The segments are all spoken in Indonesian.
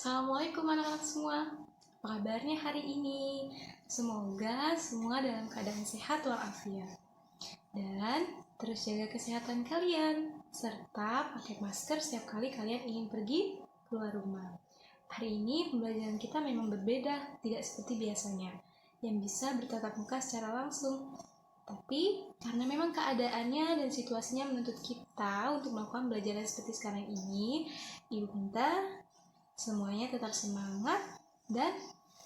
Assalamualaikum anak-anak semua. Apa kabarnya hari ini? Semoga semua dalam keadaan sehat walafiat. Dan terus jaga kesehatan kalian, serta pakai masker setiap kali kalian ingin pergi keluar rumah. Hari ini pembelajaran kita memang berbeda, tidak seperti biasanya, yang bisa bertatap muka secara langsung. Tapi karena memang keadaannya dan situasinya menuntut kita untuk melakukan pembelajaran seperti sekarang ini, Ibu minta semuanya tetap semangat dan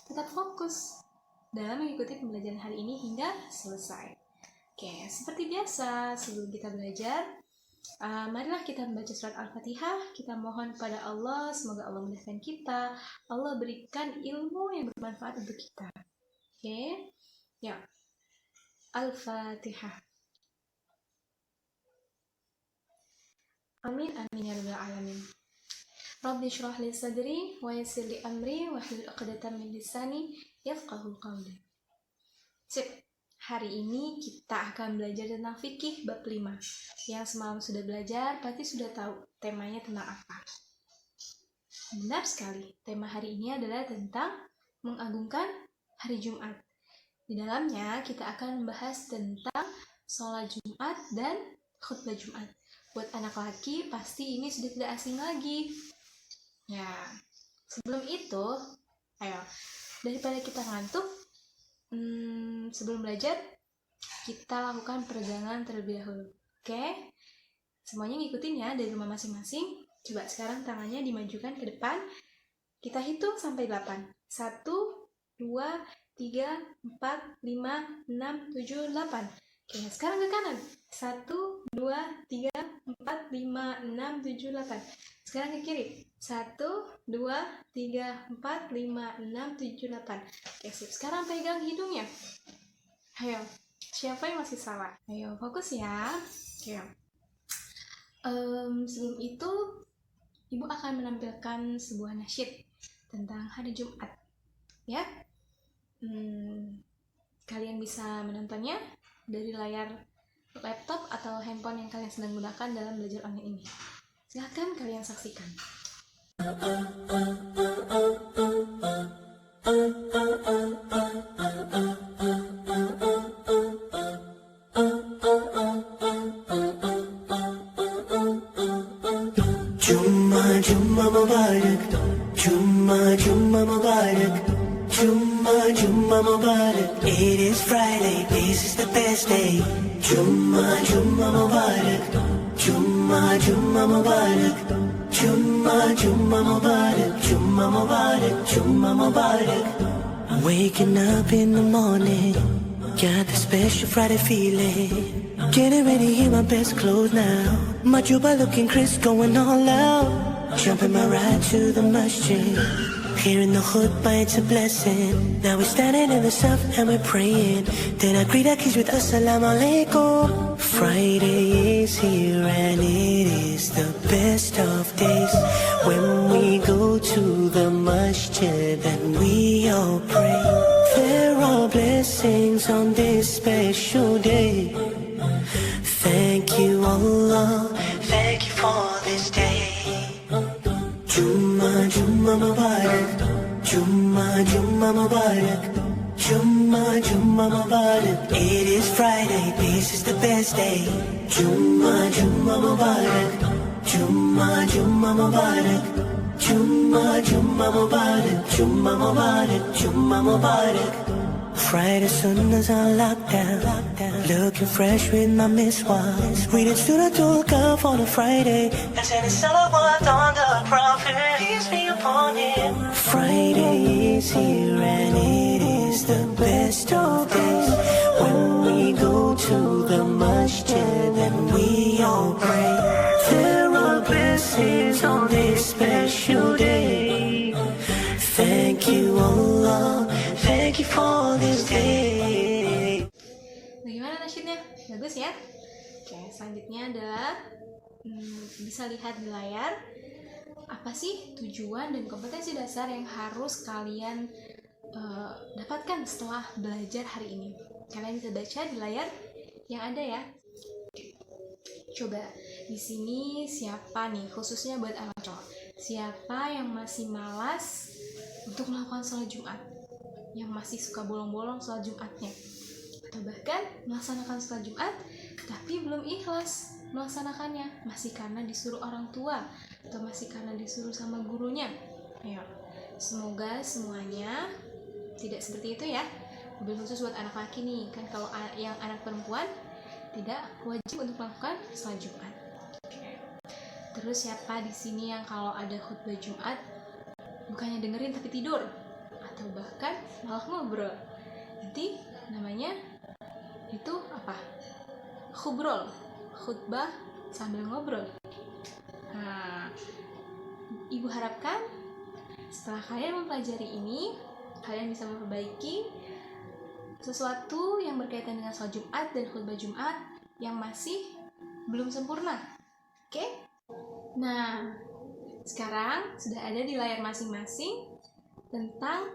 tetap fokus dalam mengikuti pembelajaran hari ini hingga selesai. Oke, seperti biasa sebelum kita belajar, marilah kita membaca surat Al-Fatihah. Kita mohon kepada Allah, semoga Allah memudahkan kita, Allah berikan ilmu yang bermanfaat untuk kita. Oke, ya. Al-Fatihah. Amin amin ya rabbal alamin. Rabbi shrah li sadri wa yassir li amri wahlul 'uqdatam min lisani yafqahu qawli. Sip. Hari ini kita akan belajar tentang fikih bab 5. Yang semalam sudah belajar pasti sudah tahu temanya tentang apa. Benar sekali. Tema hari ini adalah tentang mengagungkan hari Jumat. Di dalamnya kita akan membahas tentang sholat Jumat dan khutbah Jumat. Buat anak laki pasti ini sudah tidak asing lagi. Ya, sebelum itu, ayo, daripada kita ngantuk, sebelum belajar, kita lakukan peregangan terlebih dahulu. Oke? Semuanya ngikutin ya dari rumah masing-masing. Coba sekarang tangannya dimajukan ke depan. Kita hitung sampai 8. 1, 2, 3, 4, 5, 6, 7, 8. Oke, sekarang ke kanan. 1, 2, 3, 4, 5, 6, 7, 8. Sekarang ke kiri. 1, 2, 3, 4, 5, 6, 7, 8. Oke, sip. Sekarang pegang hidungnya. Ayo, siapa yang masih salah? Ayo, fokus ya. Oke. Sebelum itu, Ibu akan menampilkan sebuah nasyid tentang hari Jumat. Ya? Kalian bisa menontonnya dari layar laptop atau handphone yang kalian sedang gunakan dalam belajar online ini. Silahkan kalian saksikan. Jumma Mubarak, Jumma Mubarak, Jumma Mubarak. It is Friday, this is the best day. Jumma Mubarak, Jumma Mubarak, Jumma Mubarak, Jumma Mubarak. I'm waking up in the morning, got the special Friday feeling. Getting ready in my best clothes now, my juba looking crisp, going all out. Jumping my ride to the masjid, hearing the khutbah, it's a blessing. Now we're standing in the saf and we're praying. Then I greet our kids with assalamu alaikum. Friday is here and it is the best of days, when we go to the masjid and we all pray. There are blessings on this special day. Thank you Allah, thank you for this day. Jumma Mubarak, Jumma Mubarak, Jumma Mubarak. It is Friday, this is the best day. Jumma Mubarak, Jumma Mubarak, Jumma Mubarak, Jumma Mubarak. Friday sunnahs are locked down, looking fresh with my miswas. Reading Surah Al-Kahf on a Friday, and sending salawat on the Prophet, peace be upon him. Friday is here and it is the best of days, when we go to the masjid and we all pray. There are blessings on this special day. Thank you Allah, thank you for this day. Bagaimana nasyidnya? Bagus ya? Oke, selanjutnya adalah bisa lihat di layar apa sih tujuan dan kompetensi dasar yang harus kalian dapatkan setelah belajar hari ini. Kalian bisa baca di layar yang ada ya. Coba di sini siapa nih, khususnya buat anak cowok. siapa yang masih malas untuk melakukan sholat Jumat, yang masih suka bolong-bolong sholat Jumatnya, atau bahkan melaksanakan sholat Jumat tapi belum ikhlas melaksanakannya, masih karena disuruh orang tua atau masih karena disuruh sama gurunya. Ayo, semoga semuanya tidak seperti itu ya. Lebih khusus buat anak laki nih, kan kalau yang anak perempuan tidak wajib untuk melakukan sholat Jumat. Oke. Terus siapa di sini yang kalau ada khutbah Jumat bukannya dengerin tapi tidur atau bahkan malah ngobrol? Nanti namanya itu apa? Khubrol, khutbah sambil ngobrol. Nah, Ibu harapkan setelah kalian mempelajari ini, kalian bisa memperbaiki sesuatu yang berkaitan dengan sholat Jumat dan khutbah Jumat yang masih belum sempurna. Oke? Nah, sekarang sudah ada di layar masing-masing tentang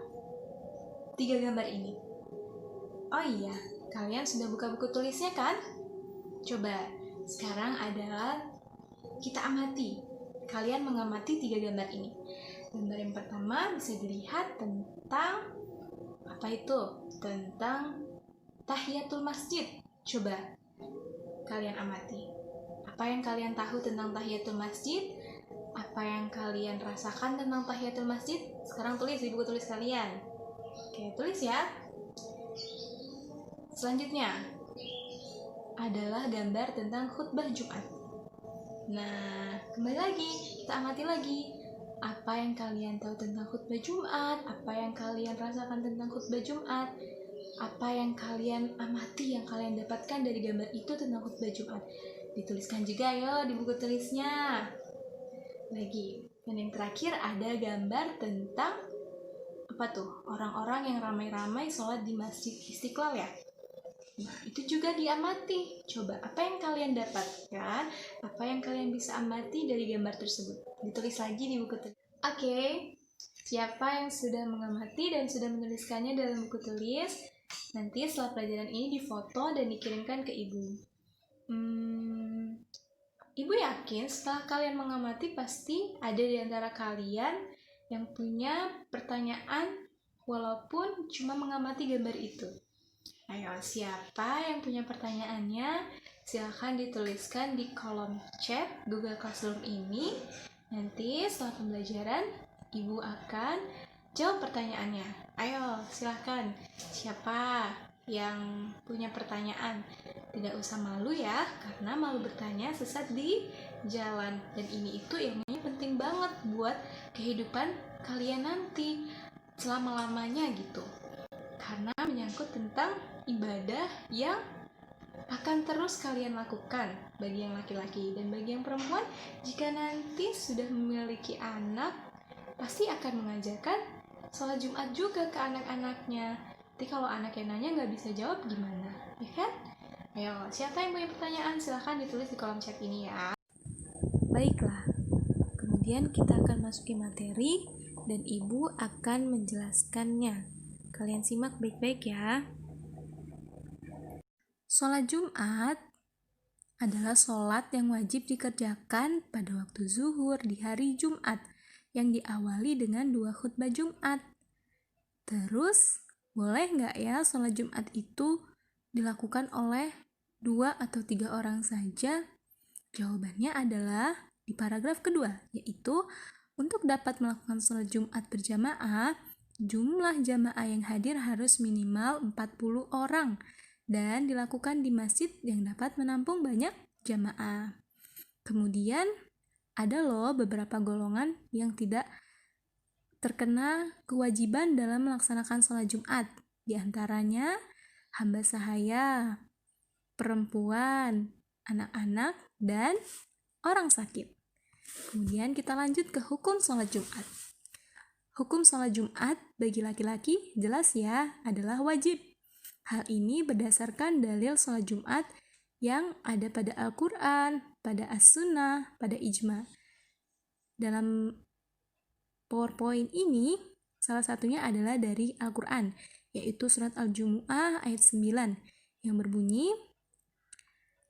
3 gambar ini. Oh iya, kalian sudah buka buku tulisnya kan? Coba, sekarang adalah kita amati. Kalian mengamati 3 gambar ini. Gambar yang pertama bisa dilihat tentang apa itu? Tentang tahiyatul masjid. Coba kalian amati. Apa yang kalian tahu tentang tahiyatul masjid? Apa yang kalian rasakan tentang tahiyatul masjid? Sekarang tulis di buku tulis kalian. Oke, tulis ya. Selanjutnya adalah gambar tentang khutbah Jumat. Nah, kembali lagi, kita amati lagi. Apa yang kalian tahu tentang khutbah Jumat? Apa yang kalian rasakan tentang khutbah Jumat? Apa yang kalian amati, yang kalian dapatkan dari gambar itu tentang khutbah Jumat? Dituliskan juga ya di buku tulisnya. Lagi, dan yang terakhir ada gambar tentang apa tuh? Orang-orang yang ramai-ramai sholat di Masjid Istiqlal ya. Nah, itu juga diamati. Coba, apa yang kalian dapatkan? Apa yang kalian bisa amati dari gambar tersebut? Ditulis lagi di buku tulis. Oke, siapa yang sudah mengamati dan sudah menuliskannya dalam buku tulis? Nanti setelah pelajaran ini difoto dan dikirimkan ke ibu. Ibu yakin setelah kalian mengamati pasti ada di antara kalian yang punya pertanyaan walaupun cuma mengamati gambar itu. Ayo, siapa yang punya pertanyaannya? Silahkan dituliskan di kolom chat Google Classroom ini. Nanti setelah pembelajaran, Ibu akan jawab pertanyaannya. Ayo, silahkan. Siapa yang punya pertanyaan? Tidak usah malu ya, karena malu bertanya sesat di jalan. Dan ini itu ilmunya penting banget buat kehidupan kalian nanti selama-lamanya gitu. Karena menyangkut tentang ibadah yang akan terus kalian lakukan bagi yang laki-laki dan bagi yang perempuan. Jika nanti sudah memiliki anak, pasti akan mengajarkan sholat Jumat juga ke anak-anaknya. Tapi kalau anaknya nanya nggak bisa jawab gimana? Ya kan? Ayo, siapa yang punya pertanyaan? Silahkan ditulis di kolom chat ini ya. Baiklah, kemudian kita akan masuki materi dan Ibu akan menjelaskannya. Kalian simak baik-baik ya. Sholat Jumat adalah sholat yang wajib dikerjakan pada waktu zuhur di hari Jumat yang diawali dengan 2 khutbah Jumat. Terus, boleh nggak ya sholat Jumat itu dilakukan oleh 2 atau 3 orang saja? Jawabannya adalah di paragraf kedua, yaitu untuk dapat melakukan sholat Jumat berjamaah, jumlah jamaah yang hadir harus minimal 40 orang dan dilakukan di masjid yang dapat menampung banyak jamaah. Kemudian ada loh beberapa golongan yang tidak terkena kewajiban dalam melaksanakan sholat Jumat. Di antaranya hamba sahaya, perempuan, anak-anak, dan orang sakit. Kemudian kita lanjut ke hukum sholat Jumat. Hukum sholat Jumat bagi laki-laki jelas ya, adalah wajib. Hal ini berdasarkan dalil sholat Jumat yang ada pada Al-Quran, pada As-Sunnah, pada Ijma. Dalam PowerPoint ini, salah satunya adalah dari Al-Quran, yaitu surat Al-Jumu'ah ayat 9, yang berbunyi,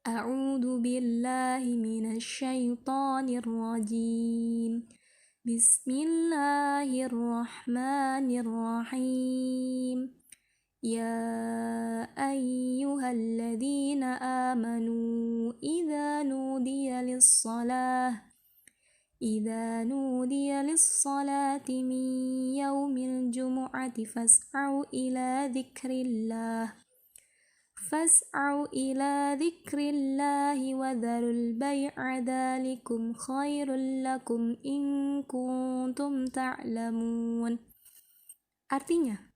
A'udzu billahi minasyaitonir rajim. Bismillahirrahmanirrahim. Ya ayyuhalladzina amanu idza nudiya lis-salati min yaumil jumu'ati fas'au ila dzikrillahi wa dzarul bai'a dzalikum khairul lakum in kuntum ta'lamun. Artinya,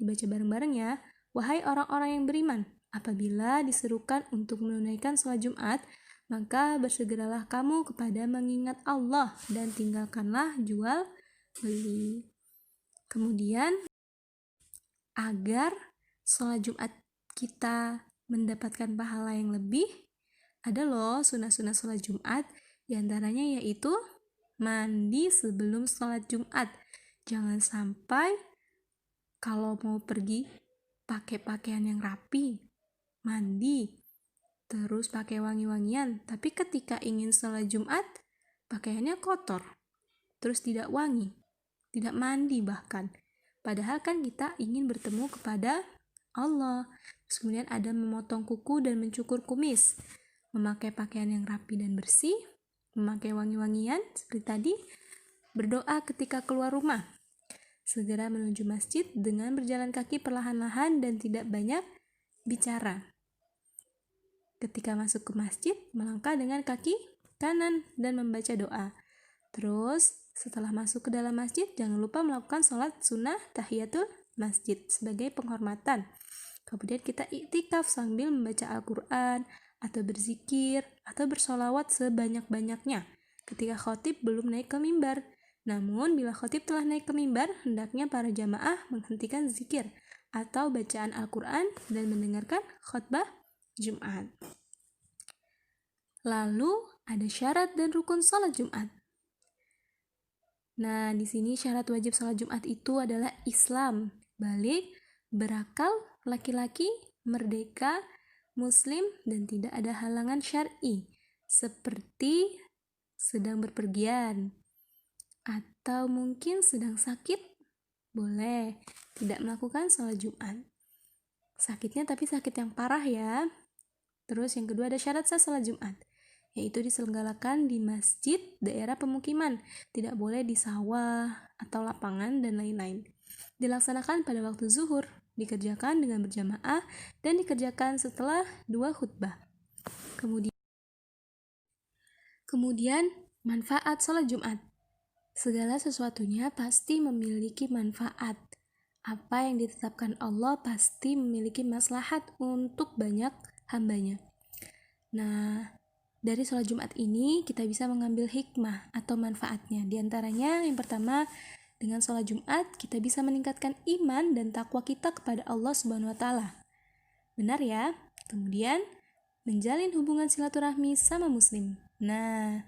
dibaca bareng-bareng ya. Wahai orang-orang yang beriman, apabila diserukan untuk menunaikan sholat Jumat, maka bersegeralah kamu kepada mengingat Allah dan tinggalkanlah jual beli. Kemudian, agar sholat Jumat kita mendapatkan pahala yang lebih, ada loh sunah-sunah sholat Jumat, diantaranya yaitu mandi sebelum sholat Jumat. Jangan sampai kalau mau pergi pakai pakaian yang rapi, mandi, terus pakai wangi-wangian, tapi ketika ingin sholat Jumat, pakaiannya kotor, terus tidak wangi, tidak mandi bahkan. Padahal kan kita ingin bertemu kepada Allah. Terus kemudian ada memotong kuku dan mencukur kumis, memakai pakaian yang rapi dan bersih, memakai wangi-wangian seperti tadi, berdoa ketika keluar rumah, segera menuju masjid dengan berjalan kaki perlahan-lahan dan tidak banyak bicara. Ketika masuk ke masjid, melangkah dengan kaki kanan dan membaca doa. Terus, setelah masuk ke dalam masjid, jangan lupa melakukan sholat sunnah tahiyatul masjid sebagai penghormatan. Kemudian kita iktikaf sambil membaca Al-Quran, atau berzikir, atau bersolawat sebanyak-banyaknya ketika khotib belum naik ke mimbar. Namun, bila khotib telah naik ke mimbar, hendaknya para jamaah menghentikan zikir atau bacaan Al-Quran dan mendengarkan khutbah Jumat. Lalu ada syarat dan rukun salat Jumat. Nah, di sini syarat wajib salat Jumat itu adalah Islam, balik, berakal, laki-laki, merdeka, muslim, dan tidak ada halangan syar'i, seperti sedang berpergian, atau mungkin sedang sakit, boleh tidak melakukan salat Jumat. Sakitnya tapi sakit yang parah ya. Terus yang kedua ada syarat sah salat Jumat, yaitu diselenggarakan di masjid daerah pemukiman, tidak boleh di sawah atau lapangan dan lain-lain. Dilaksanakan pada waktu zuhur, dikerjakan dengan berjamaah, dan dikerjakan setelah 2 khutbah. Kemudian manfaat salat Jumat. Segala sesuatunya pasti memiliki manfaat. Apa yang ditetapkan Allah pasti memiliki maslahat untuk banyak hambanya. Nah, dari sholat Jumat ini kita bisa mengambil hikmah atau manfaatnya. Di antaranya yang pertama, dengan sholat Jumat kita bisa meningkatkan iman dan takwa kita kepada Allah Subhanahu wa Ta'ala. Benar ya? Kemudian, menjalin hubungan silaturahmi sama muslim. Nah,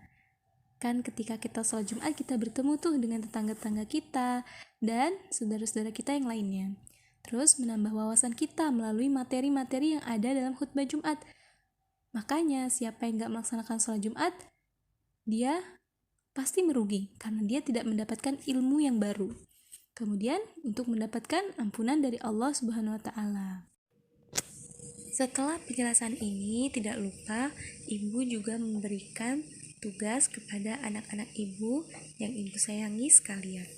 kan ketika kita sholat Jumat kita bertemu tuh dengan tetangga-tetangga kita dan saudara-saudara kita yang lainnya. Terus menambah wawasan kita melalui materi-materi yang ada dalam khutbah Jumat. Makanya siapa yang gak melaksanakan sholat Jumat, dia pasti merugi karena dia tidak mendapatkan ilmu yang baru. Kemudian untuk mendapatkan ampunan dari Allah Subhanahu wa Ta'ala. Setelah penjelasan ini, tidak lupa ibu juga memberikan tugas kepada anak-anak ibu yang ibu sayangi sekalian.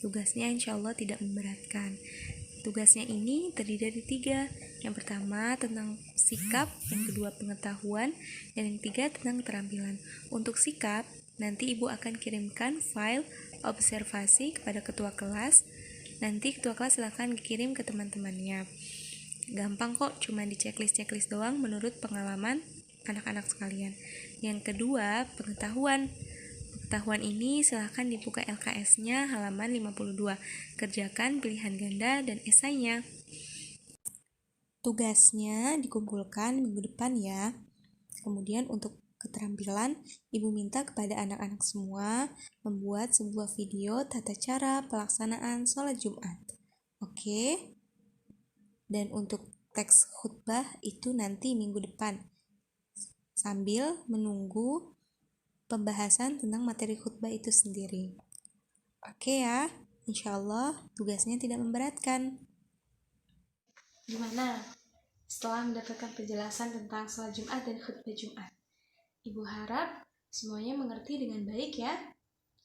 Tugasnya insya Allah tidak memberatkan. Tugasnya ini terdiri dari 3. Yang pertama tentang sikap, yang kedua pengetahuan, dan yang ketiga tentang keterampilan. Untuk sikap, nanti ibu akan kirimkan file observasi kepada ketua kelas. Nanti ketua kelas silakan kirim ke teman-temannya. Gampang kok, cuma di checklist doang menurut pengalaman anak-anak sekalian. Yang kedua, pengetahuan. Pengetahuan ini silahkan dibuka LKS-nya halaman 52. Kerjakan pilihan ganda dan esainya. Tugasnya dikumpulkan minggu depan ya. Kemudian untuk keterampilan, ibu minta kepada anak-anak semua membuat sebuah video tata cara pelaksanaan sholat Jumat. Oke? Dan untuk teks khutbah itu nanti minggu depan, sambil menunggu pembahasan tentang materi khutbah itu sendiri. Oke ya, insya Allah tugasnya tidak memberatkan. Gimana? Setelah mendapatkan penjelasan tentang sholat Jumat dan khutbah Jumat, Ibu harap semuanya mengerti dengan baik ya.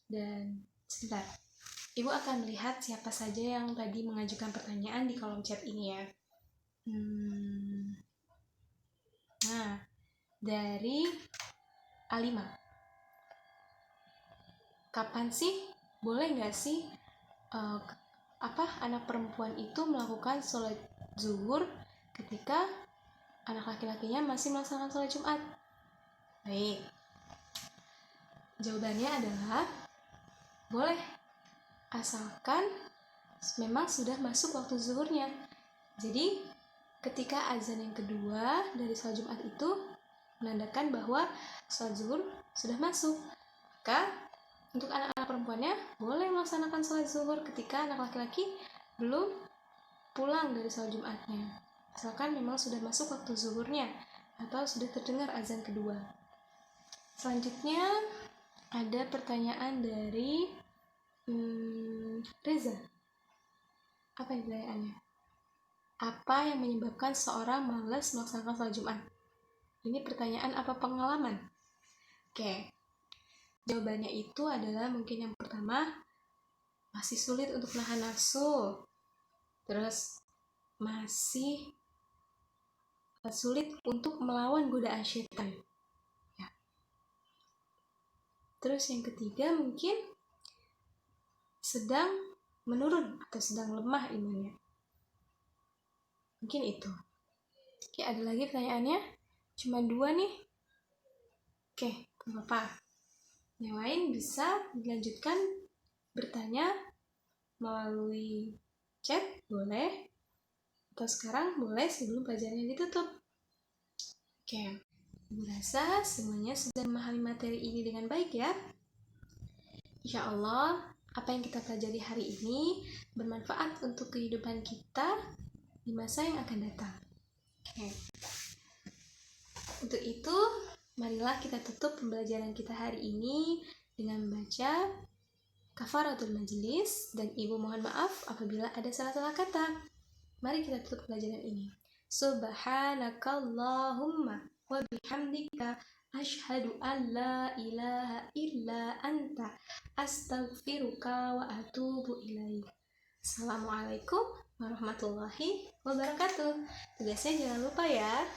Dan sebentar, Ibu akan melihat siapa saja yang tadi mengajukan pertanyaan di kolom chat ini ya. Nah, dari Alima. Kapan sih, boleh nggak sih anak perempuan itu melakukan sholat zuhur ketika anak laki-lakinya masih melaksanakan sholat Jumat? Baik, jawabannya adalah boleh, asalkan memang sudah masuk waktu zuhurnya. Jadi ketika azan yang kedua dari sholat Jumat itu menandakan bahwa sholat zuhur sudah masuk, maka untuk anak-anak perempuannya boleh melaksanakan sholat zuhur ketika anak laki-laki belum pulang dari sholat Jumatnya, asalkan memang sudah masuk waktu zuhurnya atau sudah terdengar azan kedua. Selanjutnya ada pertanyaan dari Reza. Apa pertanyaannya? Apa yang menyebabkan seorang malas melaksanakan sholat Jumat? Ini pertanyaan apa pengalaman? Oke, jawabannya itu adalah mungkin yang pertama, masih sulit untuk nahan nafsu. Terus masih sulit untuk melawan godaan syaitan. Ya. Terus yang ketiga mungkin sedang menurun atau sedang lemah imannya. Mungkin itu. Oke, ada lagi pertanyaannya? Cuma 2 nih. Oke, gak apa-apa. Yang lain bisa dilanjutkan bertanya melalui chat, boleh. Atau sekarang boleh sebelum pelajarannya ditutup. Oke, Ibu rasa semuanya sudah memahami materi ini dengan baik ya. Insya Allah, apa yang kita pelajari hari ini bermanfaat untuk kehidupan kita di masa yang akan datang. Oke. Untuk itu, marilah kita tutup pembelajaran kita hari ini dengan membaca kafaratul majelis, dan Ibu mohon maaf apabila ada salah-salah kata. Mari kita tutup pelajaran ini. Subhanakallahumma wa bihamdika asyhadu an la ilaha illa anta astaghfiruka wa atubu ilaik. Assalamualaikum warahmatullahi wabarakatuh. Tugasnya jangan lupa ya.